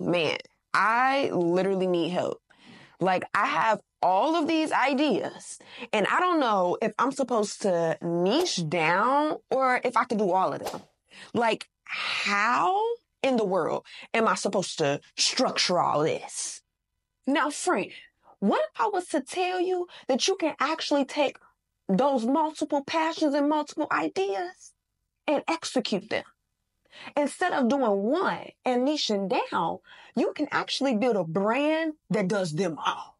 man, I literally need help. Like, I have all of these ideas, and I don't know if I'm supposed to niche down or if I can do all of them. Like, how in the world am I supposed to structure all this? Now, friend, what if I was to tell you that you can actually take those multiple passions and multiple ideas and execute them? Instead of doing one and niching down, you can actually build a brand that does them all.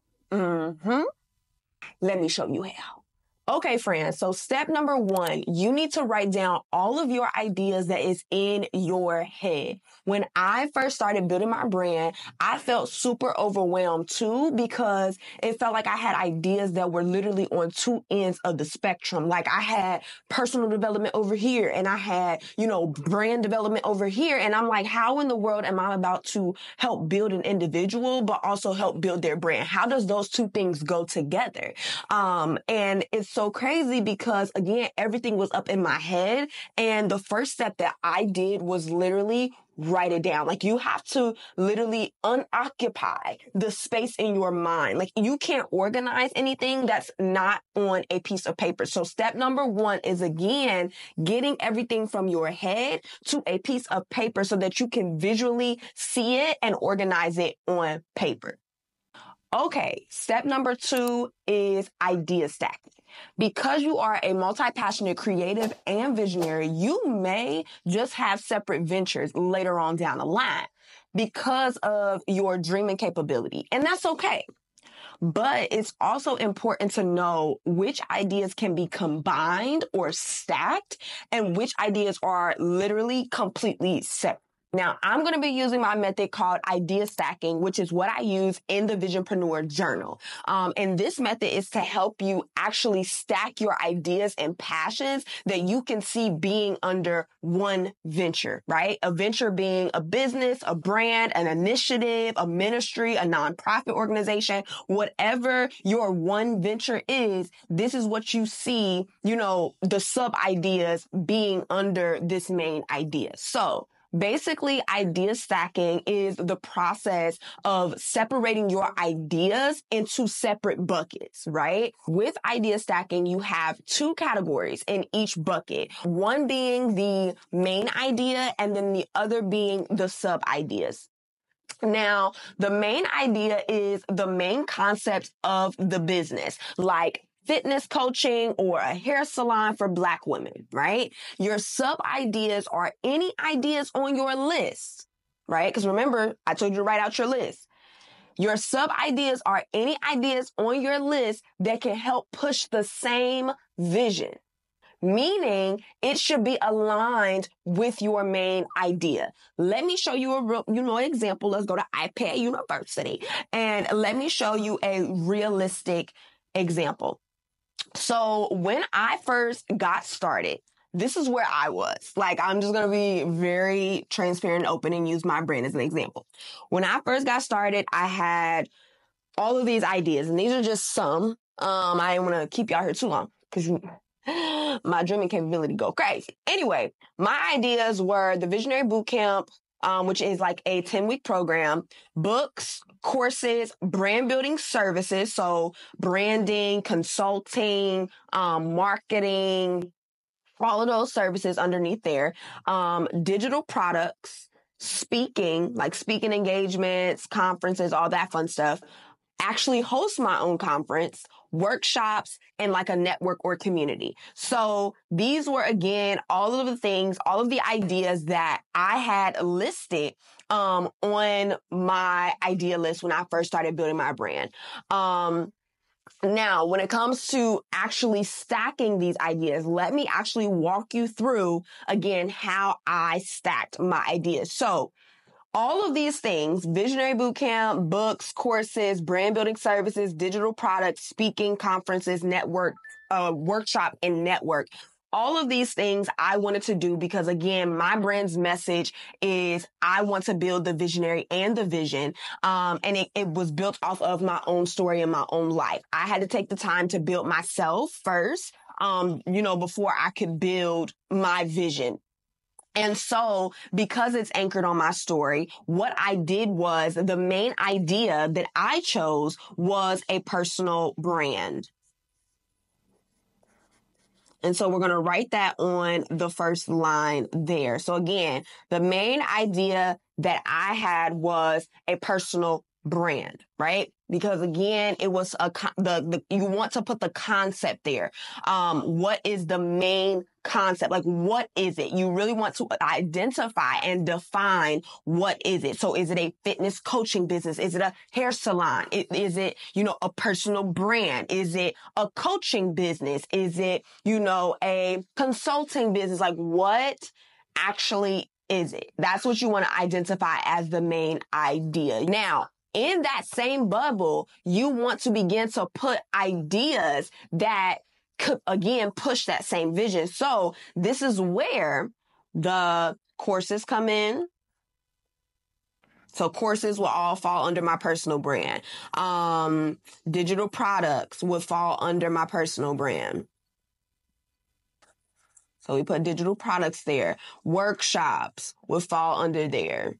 Let me show you how. Okay, friends. So step number 1, you need to write down all of your ideas that is in your head. When I first started building my brand, I felt super overwhelmed too, because it felt like I had ideas that were literally on two ends of the spectrum. Like, I had personal development over here and I had, brand development over here. And I'm like, how in the world am I about to help build an individual, but also help build their brand? How does those two things go together? And it's so crazy because, again, everything was up in my head. And the first step that I did was literally write it down. Like, you have to literally unoccupy the space in your mind. Like, you can't organize anything that's not on a piece of paper. So step number 1 is, again, getting everything from your head to a piece of paper so that you can visually see it and organize it on paper. Okay, step number 2 is idea stacking. Because you are a multi-passionate creative and visionary, you may just have separate ventures later on down the line because of your dreaming capability. And that's okay. But it's also important to know which ideas can be combined or stacked and which ideas are literally completely separate. Now, I'm going to be using my method called idea stacking, which is what I use in the Visionpreneur Journal. And this method is to help you actually stack your ideas and passions that you can see being under one venture, right? A venture being a business, a brand, an initiative, a ministry, a nonprofit organization, whatever your one venture is, this is what you see, the sub ideas being under this main idea. So, basically, idea stacking is the process of separating your ideas into separate buckets, right? With idea stacking, you have 2 categories in each bucket, one being the main idea and then the other being the sub ideas. Now, the main idea is the main concept of the business, like fitness coaching or a hair salon for Black women, right? Your sub ideas are any ideas on your list, right? Because remember, I told you to write out your list. Your sub ideas are any ideas on your list that can help push the same vision. Meaning it should be aligned with your main idea. Let me show you a real, example. Let's go to iPad University and let me show you a realistic example. So when I first got started, this is where I was. Like, I'm just going to be very transparent and open and use my brand as an example. When I first got started, I had all of these ideas, and these are just some. I didn't want to keep y'all here too long because my dreaming capability go crazy. Anyway, my ideas were the Visionary Bootcamp, which is like a 10-week program, books, courses, brand building services. So branding, consulting, marketing, all of those services underneath there, digital products, speaking, like speaking engagements, conferences, all that fun stuff. Actually host my own conference, workshops, and like a network or community. So these were, again, all of the things, all of the ideas that I had listed on my idea list when I first started building my brand. Now, when it comes to actually stacking these ideas, let me actually walk you through, again, how I stacked my ideas. So all of these things, Visionary Bootcamp, books, courses, brand building services, digital products, speaking, conferences, network, workshop, and network. All of these things I wanted to do because, again, my brand's message is I want to build the visionary and the vision. And it was built off of my own story and my own life. I had to take the time to build myself first, before I could build my vision. And so because it's anchored on my story, what I did was the main idea that I chose was a personal brand. And so we're going to write that on the first line there. So again, the main idea that I had was a personal brand, right? Because again, it was you want to put the concept there. What is the main concept? Like, what is it? You really want to identify and define what is it. So is it a fitness coaching business? Is it a hair salon? Is it, a personal brand? Is it a coaching business? Is it, a consulting business? Like, what actually is it? That's what you want to identify as the main idea. Now, in that same bubble, you want to begin to put ideas that could, again, push that same vision. So this is where the courses come in. So courses will all fall under my personal brand. Digital products would fall under my personal brand. So we put digital products there. Workshops would fall under there.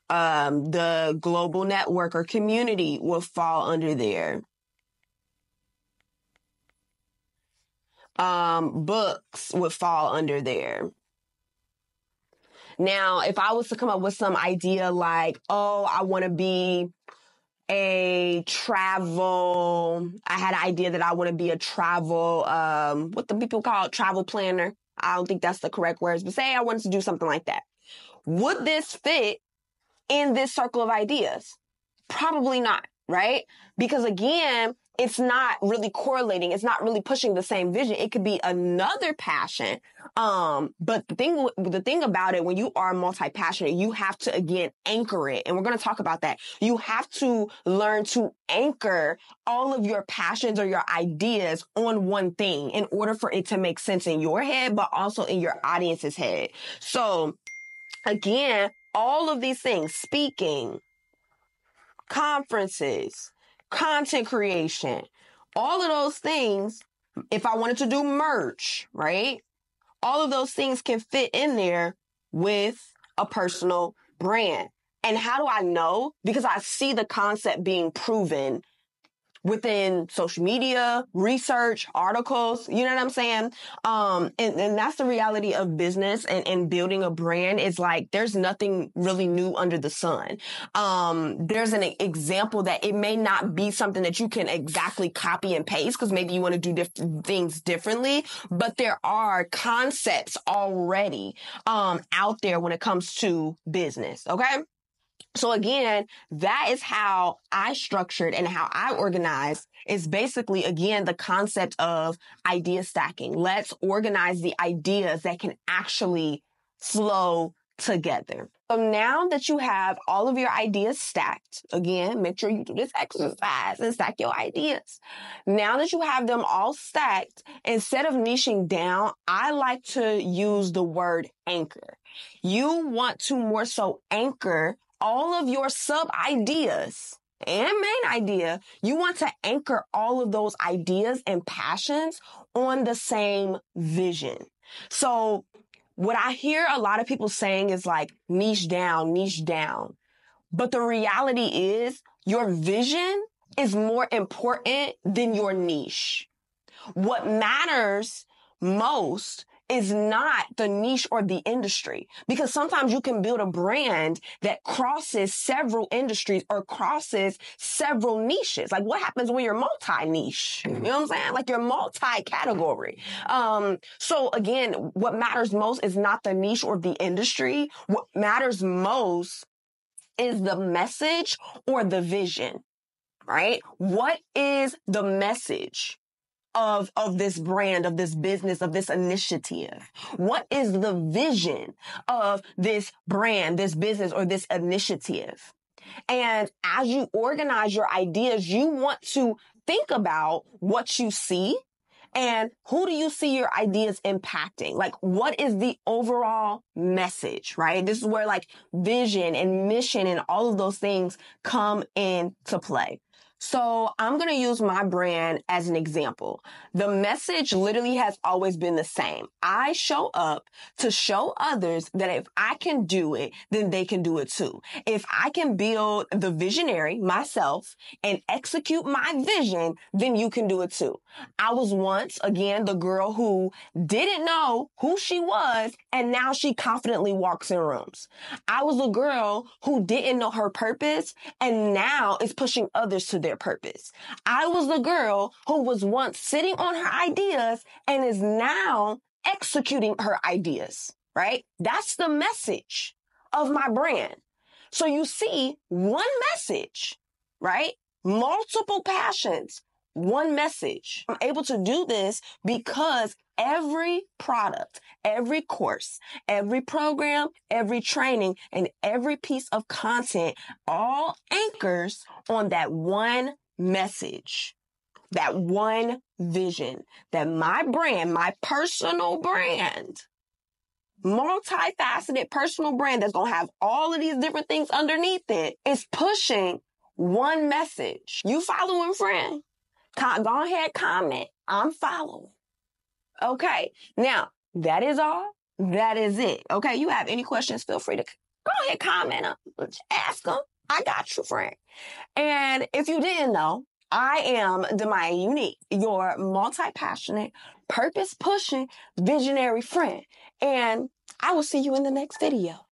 The global network or community will fall under there. Books would fall under there. Now, if I was to come up with some idea like, I want to be I had an idea that I want to be a travel, what the people call travel planner. I don't think that's the correct words, but say I wanted to do something like that. Would this fit in this circle of ideas? Probably not, right? Because again, it's not really correlating. It's not really pushing the same vision. It could be another passion. But the thing about it, when you are multi-passionate, you have to, again, anchor it. And we're going to talk about that. You have to learn to anchor all of your passions or your ideas on one thing in order for it to make sense in your head, but also in your audience's head. So again, all of these things, speaking, conferences, content creation, all of those things, if I wanted to do merch, right? All of those things can fit in there with a personal brand. And how do I know? Because I see the concept being proven within social media, research, articles, you know what I'm saying? And that's the reality of business and building a brand is like, there's nothing really new under the sun. There's an example that it may not be something that you can exactly copy and paste because maybe you want to do things differently, but there are concepts already, out there when it comes to business. Okay. So again, that is how I structured and how I organized is basically, again, the concept of idea stacking. Let's organize the ideas that can actually flow together. So now that you have all of your ideas stacked, again, make sure you do this exercise and stack your ideas. Now that you have them all stacked, instead of niching down, I like to use the word anchor. You want to more so anchor all of your sub ideas and main idea. You want to anchor all of those ideas and passions on the same vision. So what I hear a lot of people saying is like niche down. But the reality is your vision is more important than your niche. What matters most is not the niche or the industry, because sometimes you can build a brand that crosses several industries or crosses several niches. Like what happens when you're multi-niche? You know what I'm saying? Like you're multi-category. So again, what matters most is not the niche or the industry. What matters most is the message or the vision, right? What is the message of this brand, of this business, of this initiative? What is the vision of this brand, this business, or this initiative? And as you organize your ideas, you want to think about what you see and who do you see your ideas impacting? Like, what is the overall message, right? This is where like vision and mission and all of those things come into play. So I'm going to use my brand as an example. The message literally has always been the same. I show up to show others that if I can do it, then they can do it too. If I can build the visionary myself and execute my vision, then you can do it too. I was once, again, the girl who didn't know who she was, and now she confidently walks in rooms. I was a girl who didn't know her purpose, and now is pushing others to their purpose. I was the girl who was once sitting on her ideas and is now executing her ideas, right? That's the message of my brand. So you see one message, right? Multiple passions, one message. I'm able to do this because every product, every course, every program, every training, and every piece of content all anchors on that one message, that one vision, that my brand, my personal brand, multifaceted personal brand that's going to have all of these different things underneath it, is pushing one message. You following, friend? Go ahead, comment. I'm following. Okay. Now, that is all. That is it. Okay. You have any questions, feel free to go ahead, comment them. Ask them. I got you, friend. And if you didn't know, I am Demaya Unique, your multi-passionate, purpose-pushing, visionary friend. And I will see you in the next video.